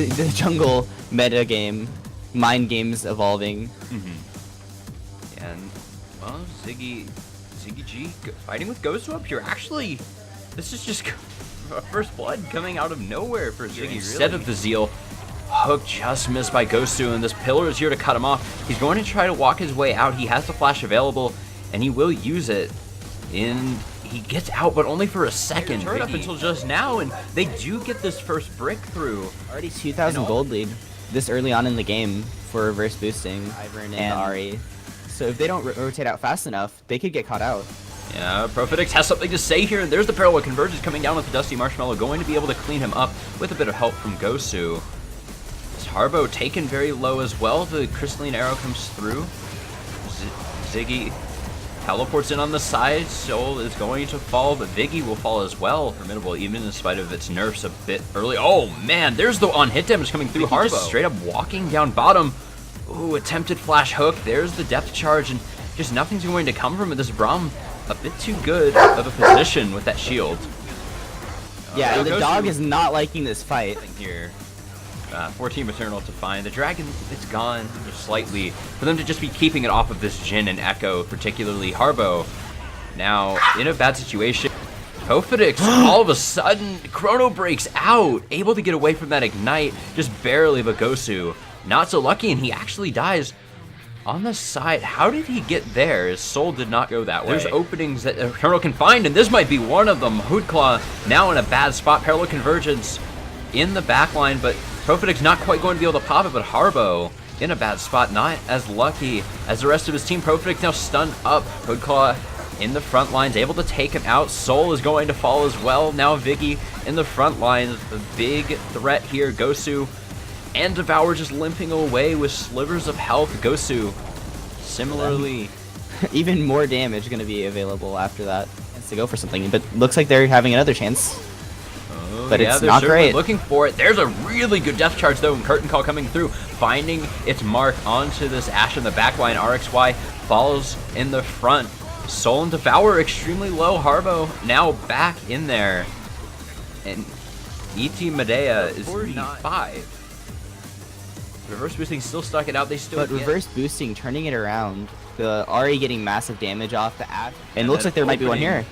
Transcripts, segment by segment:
the jungle meta game, mind games evolving. And well, Ziggy G fighting with Gosu up here. Actually, this is just first blood coming out of nowhere for Ziggy. Instead of the Zeal, hook just missed by Gosu, and this pillar is here to cut him off. He's going to try to walk his way out. He has the flash available, and he will use it. He gets out, but only for a second. Turret up until just now, and they do get this first breakthrough. Already 2,000 gold lead this early on in the game for reverse boosting Ivern and Ari. So if they don't rotate out fast enough, they could get caught out. Yeah, Profitix has something to say here, and there's the parallel convergence coming down with the Dusty Marshmallow, going to be able to clean him up with a bit of help from Gosu. This Harbo taken very low as well. The Crystalline Arrow comes through. Ziggy teleports in on the side. Soul is going to fall, but Viggy will fall as well. Formidable, even in spite of its nerfs a bit early. Oh man, there's the on-hit damage coming through. Harbo just straight up walking down bottom. Ooh, attempted flash hook. There's the depth charge, and just nothing's going to come from it. This Braum a bit too good of a position with that shield. Yeah, the dog is not liking this fight. Here, for Team Eternal to find the dragon. It's gone just slightly. For them to just be keeping it off of this Jhin and Echo, particularly Harbo. Now in a bad situation. Profitix, all of a sudden, Chrono breaks out, able to get away from that ignite, just barely. But Gosu, not so lucky, and he actually dies on the side. How did he get there? His soul did not go that way. There's openings that Eternal can find, and this might be one of them. Hoodclaw now in a bad spot. Parallel convergence in the backline, but Profitix not quite going to be able to pop it, but Harbo in a bad spot, not as lucky as the rest of his team. Profitix now stunned up. Hoodclaw in the front lines, able to take him out. Soul is going to fall as well. Now Viggy in the front lines, the big threat here. Gosu and Devour just limping away with slivers of health. Gosu, similarly. Even more damage going to be available after that. Has to go for something, but looks like they're having another chance. But yeah, it's not great. Looking for it. There's a really good death charge though, and Curtain Call coming through, finding its mark onto this Ashe in the backline. RXY falls in the front. Soul and Devour extremely low. Harbo now back in there, and ET Medea is 45. Reverse boosting still stuck it out. They still. But reverse boosting, turning it around. The Ari getting massive damage off the Ashe, and it looks like there might be one here.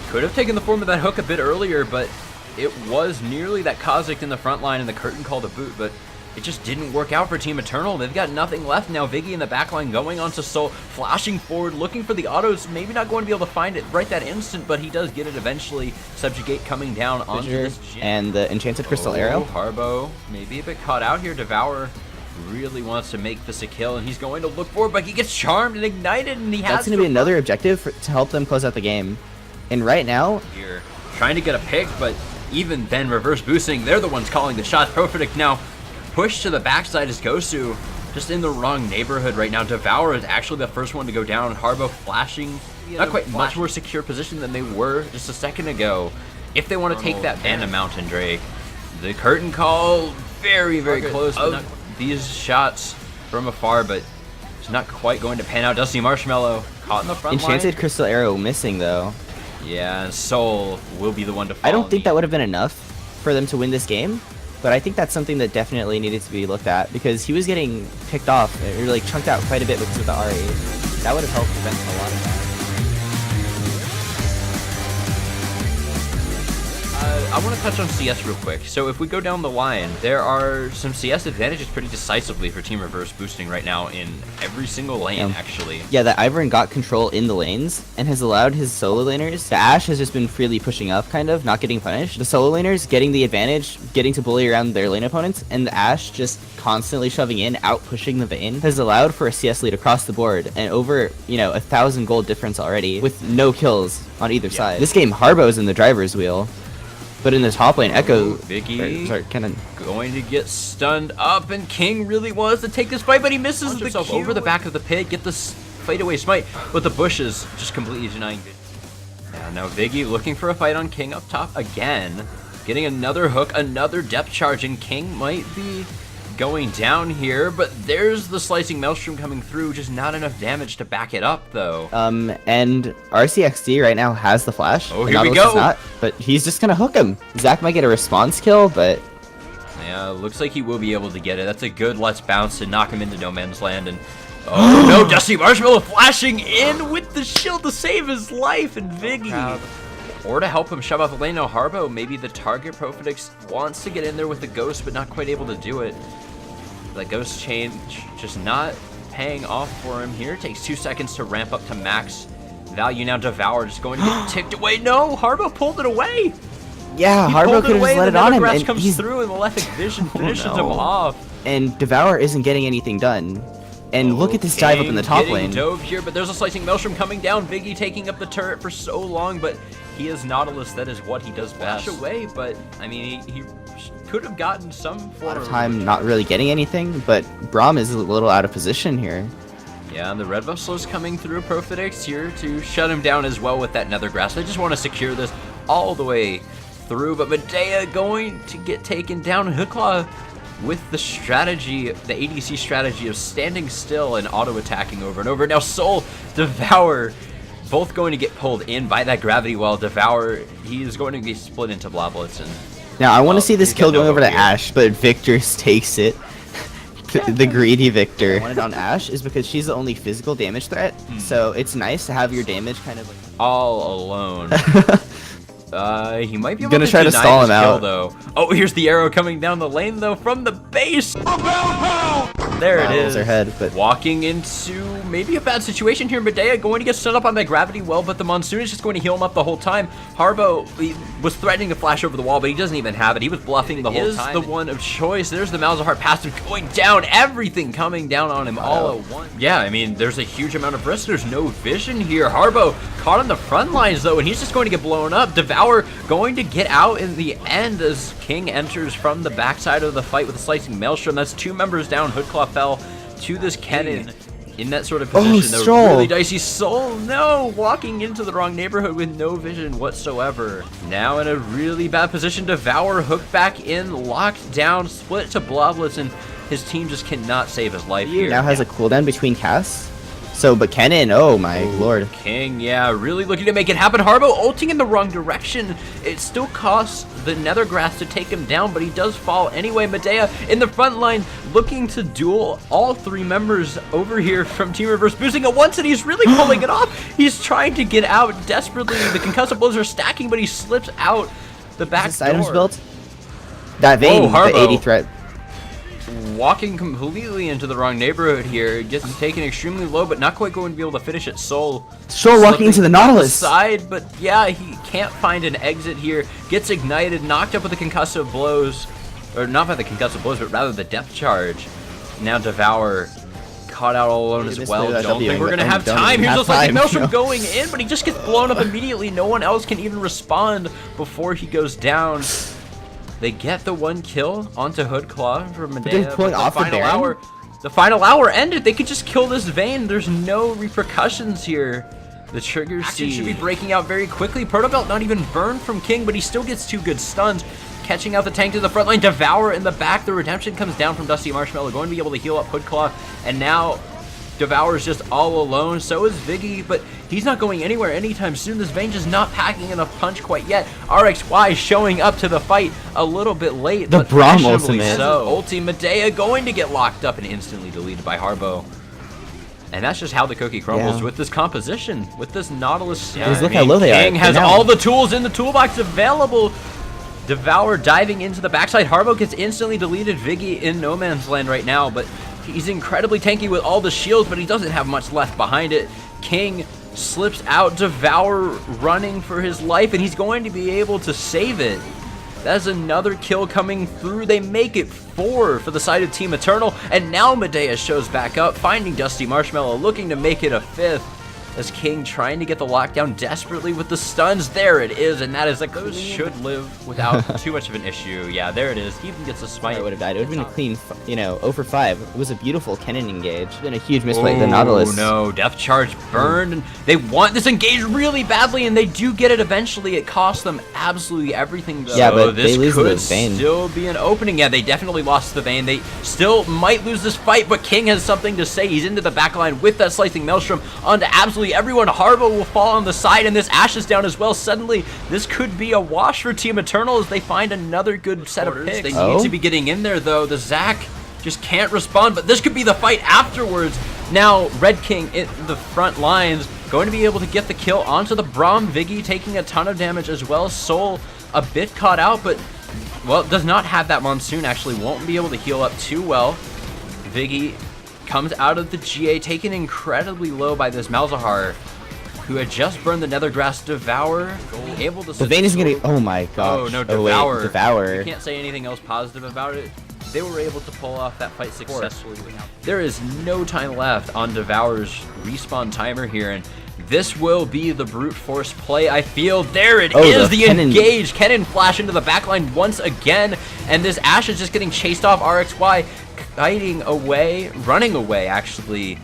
Could have taken the form of that hook a bit earlier, but it was nearly that Kha'Zix in the front line and the Curtain Call to boot, but it just didn't work out for Team Eternal. They've got nothing left now. Viggy in the backline going on to Soul, flashing forward, looking for the autos. Maybe not going to be able to find it right that instant, but he does get it eventually. Subjugate coming down onto this Jhin. And the Enchanted Crystal Arrow. Harbo maybe a bit caught out here. Devour really wants to make this a kill, and he's going to look for it, but he gets charmed and ignited, and he has. That's going to be another objective to help them close out the game. And right now, here trying to get a pick, but even then, reverse boosting, they're the ones calling the shots. Profitix now pushed to the backside as Gosu just in the wrong neighborhood right now. Devour is actually the first one to go down. Harbo flashing, not quite much more secure position than they were just a second ago. If they want to take that Panda Mountain, Drake, the Curtain Call very, very close. These shots from afar, but it's not quite going to pan out. Dusty Marshmallow caught in the front line. Enchanted Crystal Arrow missing though. Yeah, and Soul will be the one to fall. I don't think that would have been enough for them to win this game, but I think that's something that definitely needed to be looked at, because he was getting picked off, or like chunked out quite a bit with the Ari. That would have helped prevent a lot of that. I want to touch on CS real quick. So if we go down the line, there are some CS advantages pretty decisively for Team Reverse boosting right now in every single lane, actually. Yeah, that Ivern got control in the lanes and has allowed his solo laners. The Ashe has just been freely pushing up, kind of, not getting punished. The solo laners getting the advantage, getting to bully around their lane opponents, and the Ashe just constantly shoving in, out pushing the Vayne, has allowed for a CS lead across the board and over, 1,000 gold difference already with no kills on either side. This game, Harbo's in the driver's wheel. But in this top lane, Echo Viggy going to get stunned up, and King really wants to take this fight, but he misses the Q over the back of the pit, get this fight away smite, but the bushes just completely denying it. And now Viggy looking for a fight on King up top again, getting another hook, another depth charge, and King might be going down here, but there's the slicing maelstrom coming through, just not enough damage to back it up though. And RCXD right now has the flash. Oh, here we go. Not, but he's just gonna hook him. Zach might get a response kill, but yeah, Looks like he will be able to get it. That's a good let's bounce to knock him into no man's land. And oh no, Dusty Marshmallow flashing in with the shield to save his life, and Viggy. Or to help him shove out the lane. Now Harbo, maybe the target Profitex wants to get in there with the Ghost, but not quite able to do it. The Ghost change just not paying off for him here. Takes 2 seconds to ramp up to max value. Now Devour just going to get ticked away. No, Harbo pulled it away. Yeah, Harbo could have just let it on him, and comes he's through, and Malefic Vision finishes him off. And Devour isn't getting anything done. And look at this dive up in the top lane. Dove here, but there's a slicing maelstrom coming down. Viggy taking up the turret for so long, but he is Nautilus. That is what he does best. Flash away, but I mean, he could have gotten some form of time not really getting anything, but Braum is a little out of position here. Yeah, and the red buff slow's coming through. Profitex here to shut him down as well with that nether grass. They just want to secure this all the way through, but Medea going to get taken down. Hoodclaw with the strategy, the ADC strategy of standing still and auto-attacking over and over. Now Soul, Devour, both going to get pulled in by that gravity well. Devour, he is going to be split into Bloblets. And now I want to see this kill going over to Ashe, but Victor takes it. The greedy Victor. What I wanted on Ashe is because she's the only physical damage threat, so it's nice to have your damage kind of like all alone. He might be able to try to stall him out, though. Oh, here's the arrow coming down the lane, though, from the base. There it is. Her head, but walking into maybe a bad situation here. Medea going to get stood up on that gravity well, but the Monsoon is just going to heal him up the whole time. Harbo, he was threatening to flash over the wall, but he doesn't even have it. He was bluffing the whole time. Is the one of choice. There's the Malzahar passive going down. Everything coming down on him all at once. Yeah, I mean, there's a huge amount of risk. There's no vision here. Harbo caught on the front lines, though, and he's just going to get blown up. Devour going to get out in the end as King enters from the backside of the fight with a slicing maelstrom. That's 2 members down. Hoodclaw fell to this Kennen in that sort of position. Oh, Stroll. Really dicey. Soul, no, walking into the wrong neighborhood with no vision whatsoever. Now in a really bad position. Devour hooked back in, locked down, split to Bloblets, and his team just cannot save his life here. Now has a cooldown between casts. So, but Kennen, oh my lord. King, yeah, really looking to make it happen. Harbo ulting in the wrong direction. It still costs the nether grass to take him down, but he does fall anyway. Medea in the front line looking to duel all 3 members over here from Team Reverse, boosting at once, and he's really pulling it off. He's trying to get out desperately. The concussive blows are stacking, but he slips out the back door. Items built? That Vayne, the 80 threat. Walking completely into the wrong neighborhood here, gets taken extremely low, but not quite going to be able to finish it. Soul walking into the Nautilus side, but yeah, he can't find an exit here. Gets ignited, knocked up with the concussive blows, or not by the concussive blows, but rather the depth charge. Now Devour caught out all alone as well. Don't think we're gonna have time. Here's just like Maelstrom going in, but he just gets blown up immediately. No one else can even respond before he goes down. They get the 1 kill onto Hoodclaw from Medea. The final hour ended. They could just kill this Vayne. There's no repercussions here. The trigger seed should be breaking out very quickly. Protobelt not even burned from King, but he still gets 2 good stuns. Catching out the tank to the front line. Devour in the back. The redemption comes down from Dusty Marshmallow. Going to be able to heal up Hoodclaw. And now Devour is just all alone. So is Viggy, but he's not going anywhere anytime soon. This Vayne just not packing enough punch quite yet. RXY showing up to the fight a little bit late. The Braum ultimate. Ulti Medea going to get locked up and instantly deleted by Harbo. And that's just how the cookie crumbles with this composition, with this Nautilus. Look how low they are. King has all the tools in the toolbox available. Devour diving into the backside. Harbo gets instantly deleted. Viggy in no man's land right now, but he's incredibly tanky with all the shields, but he doesn't have much left behind it. King slips out. Devour running for his life, and he's going to be able to save it. That's another kill coming through. They make it 4 for the side of Team Eternal, and now Medea shows back up, finding Dusty Marshmallow, looking to make it a 5th. As King trying to get the lockdown desperately with the stuns. There it is, and that is like those should live without too much of an issue. Yeah, there it is. He even gets a smite. I would have died. It would have been a clean, 0 for 5. It was a beautiful Kennen engage. It's been a huge misplay. The Nautilus. Oh no, Death Charge burned. And they want this engage really badly, and they do get it eventually. It costs them absolutely everything. Though. Yeah, but this they lose could the Vayne. Still be an opening. Yeah, they definitely lost the Vayne. They still might lose this fight, but King has something to say. He's into the back line with that slicing maelstrom onto absolutely literally everyone. Harbo will fall on the side, and this Ashe is down as well. Suddenly, this could be a wash for Team Eternal as they find another good set of picks. They need to be getting in there, though. The Zac just can't respond, but this could be the fight afterwards. Now, Red King in the front lines, going to be able to get the kill onto the Braum. Viggy taking a ton of damage as well. Soul a bit caught out, but, well, does not have that Monsoon, actually won't be able to heal up too well. Viggy comes out of the GA, taken incredibly low by this Malzahar, who had just burned the Nethergrass. Devour, able to... The Vayne is gonna... Oh my gosh. Oh no, Devour. Devour. You can't say anything else positive about it. They were able to pull off that fight successfully. There is no time left on Devour's respawn timer here, and this will be the brute force play, I feel. There it is, the engage. Kennen flash into the backline once again, and this Ashe is just getting chased off. RXY kiting away, running away, actually.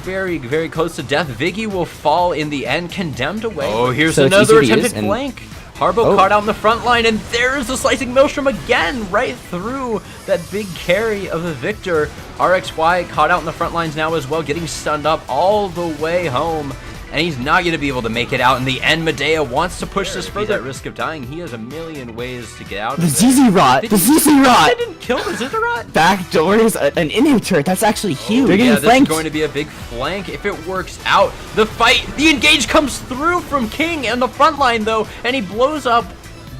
Very, very close to death. Viggy will fall in the end, condemned away. Oh, here's another attempted flank. Harbo caught out in the front line, and there's the slicing maelstrom again, right through that big carry of the Victor. RXY caught out in the front lines now as well, getting stunned up all the way home. And he's not going to be able to make it out in the end. Medea wants to push this further. At risk of dying, he has a million ways to get out of it. The ZZ Rot! The ZZ Rot! They didn't kill the ZZ Rot? Back doors, an inhibitor turret, that's actually huge. They're getting this flanked. is going to be a big flank if it works out. The fight, the engage comes through from King on the front line though, and he blows up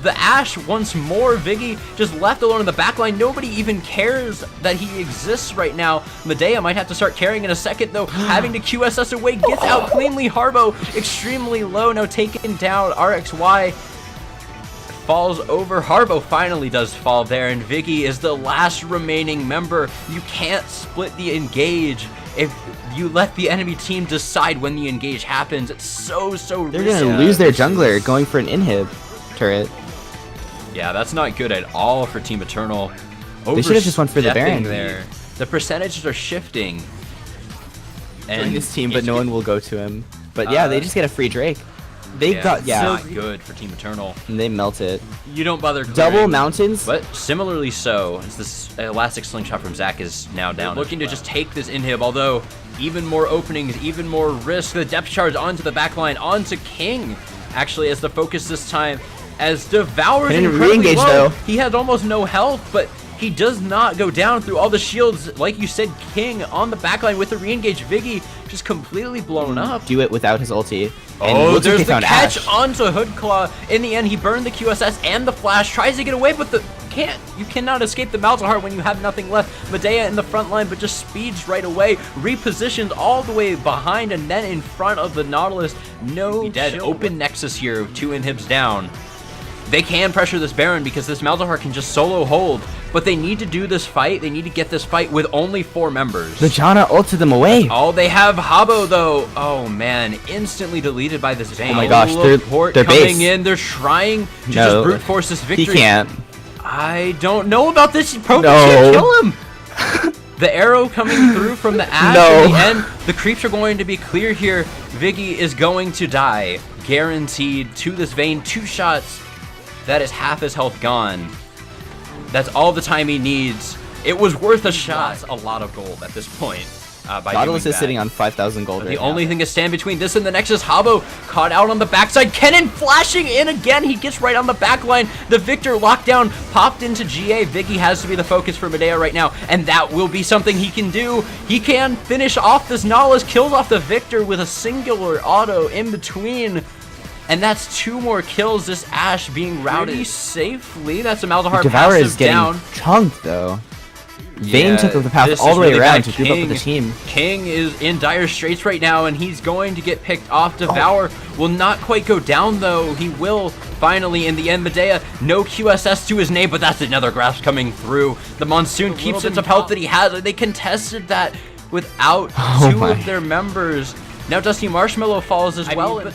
the Ashe once more. Viggy just left alone in the backline. Nobody even cares that he exists right now. Medea might have to start carrying in a second though, having to QSS away, gets out cleanly. Harbo extremely low, now taken down. RXY falls over. Harbo finally does fall there, and Viggy is the last remaining member. You can't split the engage if you let the enemy team decide when the engage happens. It's so risky. They're gonna lose their jungler going for an inhib turret. Yeah, that's not good at all for Team Eternal. They should have just went for the Baron there. The percentages are shifting. And this team, but no one will go to him. But yeah, they just get a free Drake. They got not good for Team Eternal. And they melt it. You don't bother clearing. Double mountains. But similarly so, as this elastic slingshot from Zac is now down. They're looking to just take this inhib, although even more openings, even more risk. The depth charge onto the backline, onto King. Actually, as the focus this time. As Devour's incredibly low, though. He has almost no health, but he does not go down through all the shields. Like you said, King on the backline with the re-engage. Viggy just completely blown up. Do it without his ulti. Oh, there's the catch onto Hoodclaw. In the end, he burned the QSS and the flash. Tries to get away, but you cannot escape the Malzahar when you have nothing left. Medea in the front line, but just speeds right away. Repositioned all the way behind and then in front of the Nautilus. No dead. Open Nexus here, 2 inhibs down. They can pressure this Baron because this Malzahar can just solo hold, but they need to do this fight. They need to get this fight with only 4 members. The Janna ulted them away. Oh, they have Habbo though. Oh man, instantly deleted by this Vayne. Oh my gosh, they're coming base. in. They're trying to just brute force this victory. He can't. I don't know about this. Pro can't kill him. The arrow coming through from the Ashe in the end. The creeps are going to be clear here. Viggy is going to die. Guaranteed to this Vayne. 2 shots. That is half his health gone. That's all the time he needs. It was worth a shot. A lot of gold at this point. Nautilus is sitting on 5,000 gold. The only thing to stand between this and the Nexus, Habbo caught out on the backside. Kennen flashing in again. He gets right on the back line. The Victor lockdown popped into GA. Viggy has to be the focus for Medea right now, and that will be something he can do. He can finish off this Nautilus, kills off the Victor with a singular auto in between. And that's 2 more kills. This Ashe being routed pretty safely. That's a Malzahar Devour is getting down. Chunked though. Vayne took the path all the way around to keep up with the team. King is in dire straits right now, and he's going to get picked off. Devour will not quite go down though. He will finally in the end. Medea, no QSS to his name, but that's another grasp coming through. The Monsoon keeps bits of health that he has. They contested that without 2 of their members. Now Dusty Marshmallow falls as well. But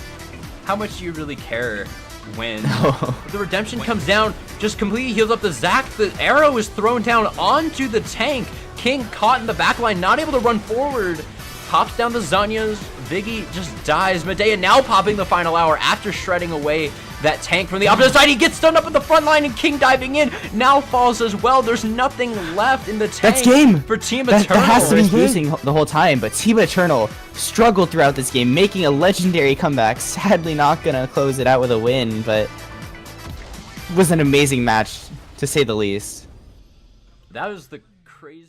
how much do you really care when the redemption comes down, just completely heals up the Zac. The arrow is thrown down onto the tank. King caught in the backline, not able to run forward. Pops down the Zanya's Viggy just dies. Medea now popping the final hour after shredding away that tank from the opposite side. He gets stunned up at the front line, and King diving in now falls as well. There's nothing left in the tank. That's game for Team Eternal. That has to be losing the whole time, but Team Eternal struggled throughout this game, making a legendary comeback. Sadly, not gonna close it out with a win, but it was an amazing match to say the least. That was the crazy.